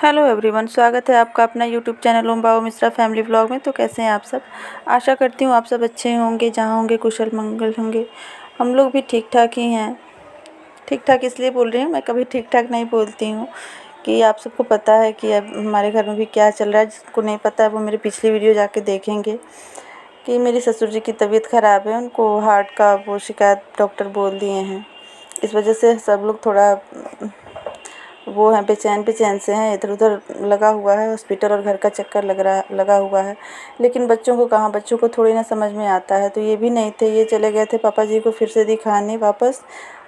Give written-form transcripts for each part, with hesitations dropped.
Hello everyone, स्वागत है आपका अपना यूट्यूब चैनल ओम बाबू मिश्रा फैमिली व्लॉग में। तो कैसे हैं आप सब। आशा करती हूँ आप सब अच्छे होंगे, जहाँ होंगे कुशल मंगल होंगे। हम लोग भी ठीक ठाक ही हैं। ठीक ठाक इसलिए बोल रही हूँ, मैं कभी ठीक ठाक नहीं बोलती हूँ कि आप सबको पता है कि अब हमारे घर में भी क्या चल रहा है। जिसको नहीं पता है वो मेरी पिछली वीडियो जाके देखेंगे कि मेरे ससुर जी की तबीयत ख़राब है, उनको हार्ट का वो शिकायत डॉक्टर बोल दिए हैं। इस वजह से सब लोग थोड़ा वो हैं, बेचैन से हैं। इधर उधर लगा हुआ है हॉस्पिटल और घर का चक्कर लगा हुआ है। लेकिन बच्चों को कहाँ, बच्चों को थोड़ी ना समझ में आता है। तो ये भी नहीं थे, ये चले गए थे पापा जी को फिर से दिखाने वापस।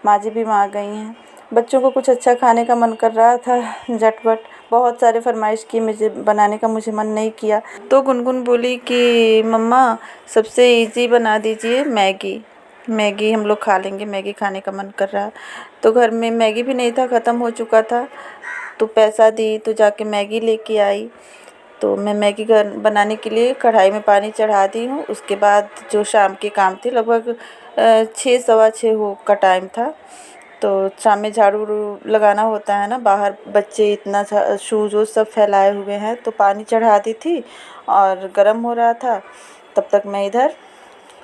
माँ जी भी वहाँ गई हैं। बच्चों को कुछ अच्छा खाने का मन कर रहा था झटपट। बहुत सारे फरमाइश की, मुझे बनाने का मुझे मन नहीं किया। तो गुनगुन बोली कि मम्मा सबसे ईजी बना दीजिए मैगी। मैगी हम लोग खा लेंगे, मैगी खाने का मन कर रहा है। तो घर में मैगी भी नहीं था, ख़त्म हो चुका था। तो पैसा दी तो जाके मैगी लेके आई। तो मैं मैगी घर बनाने के लिए कढ़ाई में पानी चढ़ा दी हूँ। उसके बाद जो शाम के काम थे, लगभग 6 सवा 6 हो का टाइम था। तो शाम में झाड़ू लगाना होता है ना, बाहर बच्चे इतना शूज़ वूज़ सब फैलाए हुए हैं। तो पानी चढ़ा दी थी और गर्म हो रहा था। तब तक मैं इधर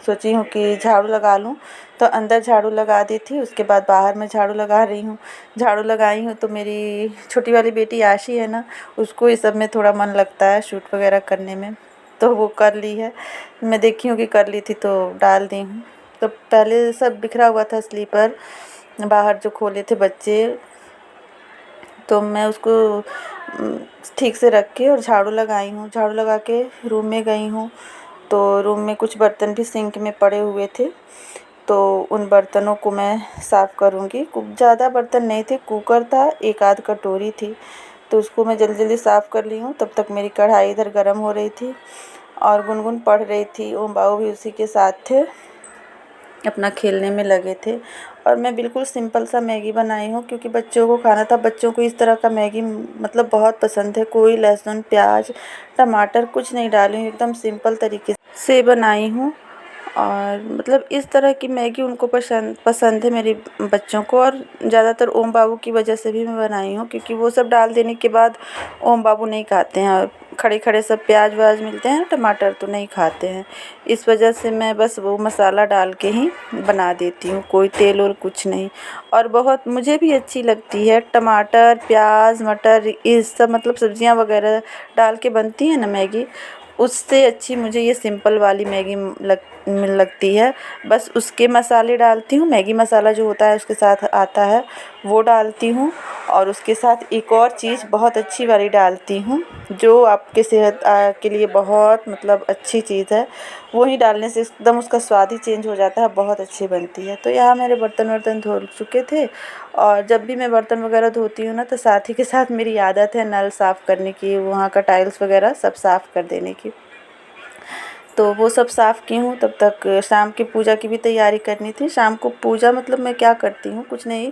सोची हूँ कि झाड़ू लगा लूँ। तो अंदर झाड़ू लगा दी थी, उसके बाद बाहर मैं झाड़ू लगा रही हूँ। झाड़ू लगाई हूँ तो मेरी छोटी वाली बेटी आशी है ना, उसको इस सब में थोड़ा मन लगता है, शूट वगैरह करने में। तो वो कर ली है, मैं देखी हूँ कि कर ली थी तो डाल दी हूँ। तो पहले सब बिखरा हुआ था स्लीपर, बाहर जो खोले थे बच्चे। तो मैं उसको ठीक से रख के और झाड़ू लगाई हूँ। झाड़ू लगा के रूम में गई हूँ। तो रूम में कुछ बर्तन भी सिंक में पड़े हुए थे, तो उन बर्तनों को मैं साफ़ करूँगी। ज़्यादा बर्तन नहीं थे, कुकर था, एक आध कटोरी थी। तो उसको मैं जल्दी जल्दी साफ़ कर ली हूँ। तब तक मेरी कढ़ाई इधर गर्म हो रही थी और गुनगुन पढ़ रही थी। ओम बाबू भी उसी के साथ थे, अपना खेलने में लगे थे। और मैं बिल्कुल सिंपल सा मैगी बनाई हूँ क्योंकि बच्चों को खाना था। बच्चों को इस तरह का मैगी मतलब बहुत पसंद है। कोई लहसुन प्याज टमाटर कुछ नहीं डाली हूँ, एकदम सिंपल तरीके से बनाई हूँ। और मतलब इस तरह की मैगी उनको पसंद है मेरे बच्चों को। और ज़्यादातर ओम बाबू की वजह से भी मैं बनाई हूँ, क्योंकि वो सब डाल देने के बाद ओम बाबू नहीं खाते हैं। और खड़े खड़े सब प्याज व्याज मिलते हैं टमाटर, तो नहीं खाते हैं। इस वजह से मैं बस वो मसाला डाल के ही बना देती हूँ, कोई तेल और कुछ नहीं। और बहुत मुझे भी अच्छी लगती है। टमाटर प्याज मटर ये सब मतलब सब्जियाँ वगैरह डाल के बनती है ना मैगी, उससे अच्छी मुझे ये सिंपल वाली मैगी लगती है। बस उसके मसाले डालती हूँ, मैगी मसाला जो होता है उसके साथ आता है वो डालती हूँ। और उसके साथ एक और चीज़ बहुत अच्छी वाली डालती हूँ, जो आपके सेहत के लिए बहुत मतलब अच्छी चीज़ है। वो ही डालने से एकदम उसका स्वाद ही चेंज हो जाता है, बहुत अच्छी बनती है। तो यहाँ मेरे बर्तन वर्तन धो चुके थे। और जब भी मैं बर्तन वगैरह धोती हूँ ना, तो साथ ही के साथ मेरी आदत है नल साफ़ करने की, वहाँ का टाइल्स वगैरह सब साफ़ कर देने की। तो वो सब साफ़ की हूँ। तब तक शाम की पूजा की भी तैयारी करनी थी। शाम को पूजा मतलब मैं क्या करती हूँ, कुछ नहीं,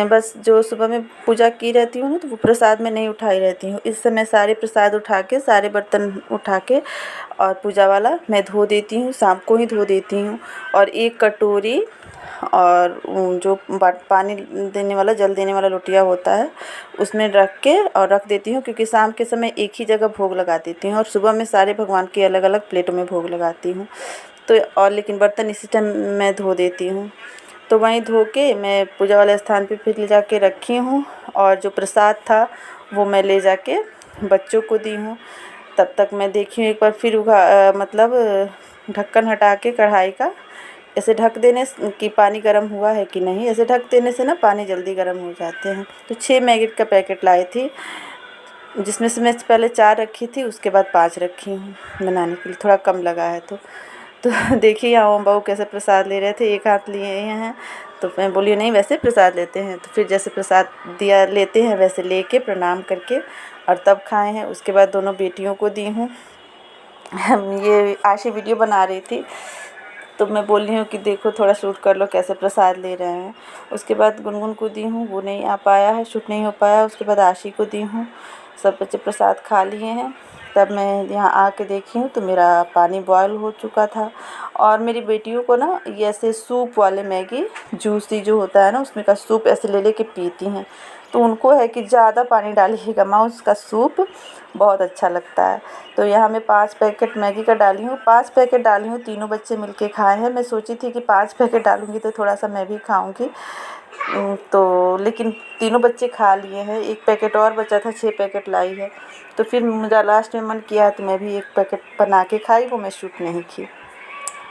बस जो सुबह में पूजा की रहती हूँ ना, तो वो प्रसाद में नहीं उठाई रहती हूँ। इस समय सारे प्रसाद उठा के, सारे बर्तन उठा के और पूजा वाला मैं धो देती हूँ, शाम को ही धो देती हूँ। और एक कटोरी और जो पानी देने वाला, जल देने वाला लोटिया होता है, उसमें रख के और रख देती हूँ। क्योंकि शाम के समय एक ही जगह भोग लगा देती हूँ और सुबह में सारे भगवान के अलग अलग प्लेटों में भोग लगाती हूँ। तो और लेकिन बर्तन इसी टाइम मैं धो देती हूँ। तो वहीं धो के मैं पूजा वाले स्थान पे फिर ले जाके रखी हूँ। और जो प्रसाद था वो मैं ले जाके बच्चों को दी हूँ। तब तक मैं देखी हूँ एक बार फिर मतलब ढक्कन हटा के कढ़ाई का ऐसे ढक देने कि पानी गर्म हुआ है कि नहीं। ऐसे ढक देने से ना पानी जल्दी गर्म हो जाते हैं। तो 6 मैगी का पैकेट लाई थी, जिसमें से मैं पहले 4 रखी थी, उसके बाद 5 रखी हूँ बनाने के लिए, थोड़ा कम लगा है। तो देखिए यहाँ ओम बाबू कैसे प्रसाद ले रहे थे, एक हाथ लिए हैं। तो मैं बोली नहीं, वैसे प्रसाद लेते हैं। तो फिर जैसे प्रसाद दिया लेते हैं वैसे लेके प्रणाम करके और तब खाए हैं। उसके बाद दोनों बेटियों को दी हूँ। ये आशी वीडियो बना रही थी, तो मैं बोल रही हूँ कि देखो थोड़ा शूट कर लो कैसे प्रसाद ले रहे हैं। उसके बाद गुनगुन को दी हूँ, वो नहीं आ पाया है, शूट नहीं हो पाया। उसके बाद आशी को दी हूँ। सब बच्चे प्रसाद खा लिए हैं। तब मैं यहाँ आके देखी हूँ तो मेरा पानी बॉयल हो चुका था। और मेरी बेटियों को ना ये ऐसे सूप वाले मैगी, जूसी जो होता है ना उसमें का सूप ऐसे ले लेके पीती हैं। तो उनको है कि ज़्यादा पानी डालिएगा माँ, उसका सूप बहुत अच्छा लगता है। तो यहाँ मैं 5 पैकेट मैगी का डाली हूँ, 5 पैकेट डाली हूँ, तीनों बच्चे मिलके खाए हैं। मैं सोची थी कि 5 पैकेट डालूँगी तो थोड़ा सा मैं भी खाऊँगी, तो लेकिन तीनों बच्चे खा लिए हैं। 1 पैकेट और बचा था, 6 पैकेट लाई है। तो फिर मेरा लास्ट में मन किया तो मैं भी 1 पैकेट बना के खाई, वो मैं शूट नहीं की।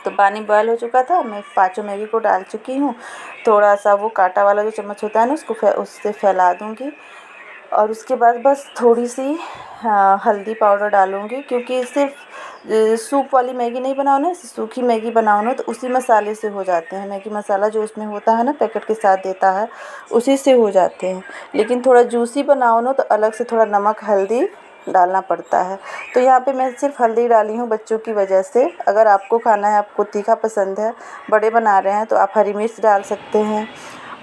तो पानी बॉयल हो चुका था, मैं 5 मैगी को डाल चुकी हूँ। थोड़ा सा वो कांटा वाला जो चम्मच होता है ना, उससे फैला दूँगी। और उसके बाद बस थोड़ी सी हल्दी पाउडर डालूँगी, क्योंकि सिर्फ सूप वाली मैगी नहीं बनाओ ना, सूखी मैगी बनाओ ना तो उसी मसाले से हो जाते हैं। मैगी मसाला जो उसमें होता है ना, पैकेट के साथ देता है, उसी से हो जाते हैं। लेकिन थोड़ा जूसी बनाओ ना तो अलग से थोड़ा नमक हल्दी डालना पड़ता है। तो यहाँ पे मैं सिर्फ हल्दी डाली हूँ बच्चों की वजह से। अगर आपको खाना है, आपको तीखा पसंद है, बड़े बना रहे हैं, तो आप हरी मिर्च डाल सकते हैं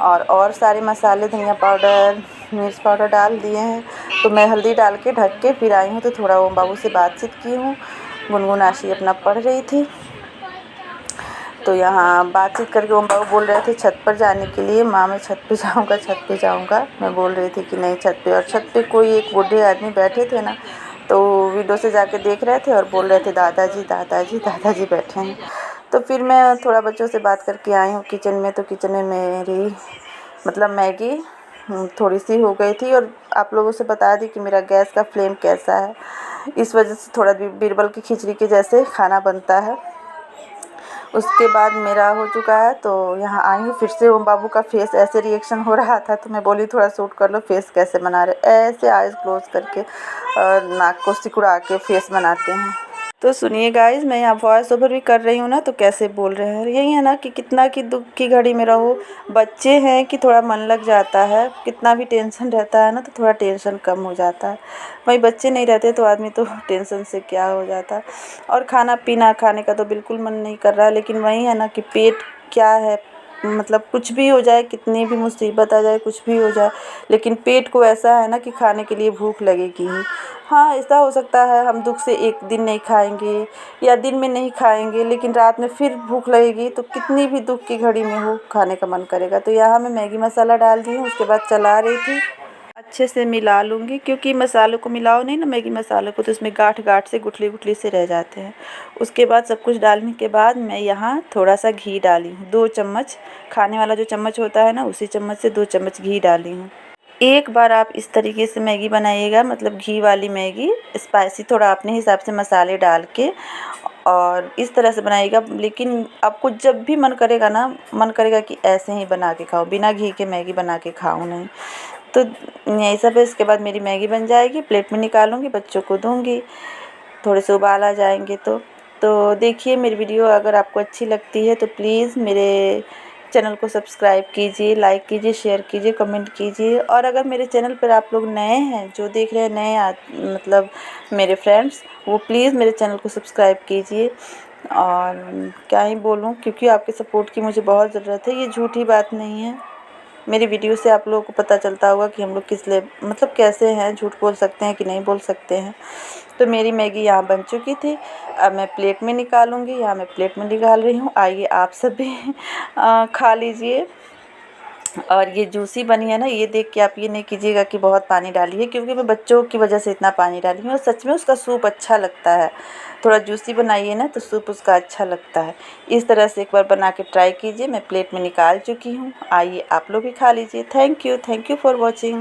और सारे मसाले, धनिया पाउडर, मिर्च पाउडर डाल दिए हैं। तो मैं हल्दी डाल के ढक के फिर आई हूँ। तो थोड़ा ओम बाबू से बातचीत की हूँ, गुनगुन आशी अपना पढ़ रही थी। तो यहाँ बातचीत करके ओम बाबू बोल रहे थे छत पर जाने के लिए, माँ मैं छत पे जाऊँगा, छत पे जाऊँगा। मैं बोल रही थी कि नहीं छत पे। और छत पे कोई एक बूढ़े आदमी बैठे थे ना, तो विंडो से जाके देख रहे थे और बोल रहे थे दादाजी दादाजी दादाजी बैठे हैं। तो फिर मैं थोड़ा बच्चों से बात करके आई हूँ किचन में। तो किचन में मेरी मतलब मैगी थोड़ी सी हो गई थी। और आप लोगों से बता दी कि मेरा गैस का फ्लेम कैसा है, इस वजह से थोड़ा बीरबल की खिचड़ी के जैसे खाना बनता है। उसके बाद मेरा हो चुका है। तो यहाँ आई हूँ, फिर से ओम बाबू का फेस ऐसे रिएक्शन हो रहा था, तो मैं बोली थोड़ा शूट कर लो, फेस कैसे बना रहे, ऐसे आइज़ क्लोज करके और नाक को सिकुड़ा के फेस बनाते हैं। तो सुनिए गाइस, मैं यहाँ वॉइस ओवर भी कर रही हूँ ना, तो कैसे बोल रहे हैं। यही है ना कि कितना कि दुख की घड़ी में रहो, बच्चे हैं कि थोड़ा मन लग जाता है। कितना भी टेंशन रहता है ना, तो थोड़ा टेंशन कम हो जाता है। वही बच्चे नहीं रहते तो आदमी तो टेंशन से क्या हो जाता है। और खाना पीना खाने का तो बिल्कुल मन नहीं कर रहा है। लेकिन वही है ना कि पेट क्या है, मतलब कुछ भी हो जाए, कितनी भी मुसीबत आ जाए, कुछ भी हो जाए, लेकिन पेट को ऐसा है ना कि खाने के लिए भूख लगेगी ही। हाँ, ऐसा हो सकता है हम दुख से एक दिन नहीं खाएंगे या दिन में नहीं खाएंगे, लेकिन रात में फिर भूख लगेगी, तो कितनी भी दुख की घड़ी में हो खाने का मन करेगा। तो यहाँ मैं मैगी मसाला डाल दी हूँ, उसके बाद चला रही थी, अच्छे से मिला लूँगी। क्योंकि मसालों को मिलाओ नहीं ना, मैगी मसालों को, तो इसमें गाँठ गाँठ से गुठली गुठली से रह जाते हैं। उसके बाद सब कुछ डालने के बाद मैं यहाँ थोड़ा सा घी डाली हूँ, 2 चम्मच, खाने वाला जो चम्मच होता है ना, उसी चम्मच से 2 चम्मच घी डाली हूँ। एक बार आप इस तरीके से मैगी बनाइएगा, मतलब घी वाली मैगी, स्पाइसी थोड़ा अपने हिसाब से मसाले डाल के, और इस तरह से बनाइएगा। लेकिन आपको जब भी मन करेगा ना, मन करेगा कि ऐसे ही बना के खाओ, बिना घी के मैगी बना के खाओ नहीं। तो यही सब है। इसके बाद मेरी मैगी बन जाएगी, प्लेट में निकालूंगी, बच्चों को दूंगी, थोड़े से उबाल आ जाएंगे। तो देखिए मेरी वीडियो अगर आपको अच्छी लगती है तो प्लीज़ मेरे चैनल को सब्सक्राइब कीजिए, लाइक कीजिए, शेयर कीजिए, कमेंट कीजिए। और अगर मेरे चैनल पर आप लोग नए हैं, जो देख रहे हैं नए मतलब मेरे फ्रेंड्स, वो प्लीज़ मेरे चैनल को सब्सक्राइब कीजिए। और क्या ही बोलूँ, क्योंकि आपके सपोर्ट की मुझे बहुत ज़रूरत है। ये झूठी बात नहीं है, मेरी वीडियो से आप लोगों को पता चलता होगा कि हम लोग किस लिए मतलब कैसे हैं, झूठ बोल सकते हैं कि नहीं बोल सकते हैं। तो मेरी मैगी यहाँ बन चुकी थी, अब मैं प्लेट में निकालूंगी। यहाँ मैं प्लेट में निकाल रही हूँ, आइए आप सब भी खा लीजिए। और ये जूसी बनी है ना, ये देख के आप ये नहीं कीजिएगा कि बहुत पानी डाली है, क्योंकि मैं बच्चों की वजह से इतना पानी डाली हूँ। और सच में उसका सूप अच्छा लगता है, थोड़ा जूसी बनाइए ना तो सूप उसका अच्छा लगता है। इस तरह से एक बार बना के ट्राई कीजिए। मैं प्लेट में निकाल चुकी हूँ, आइए आप लोग भी खा लीजिए। Thank you for watching.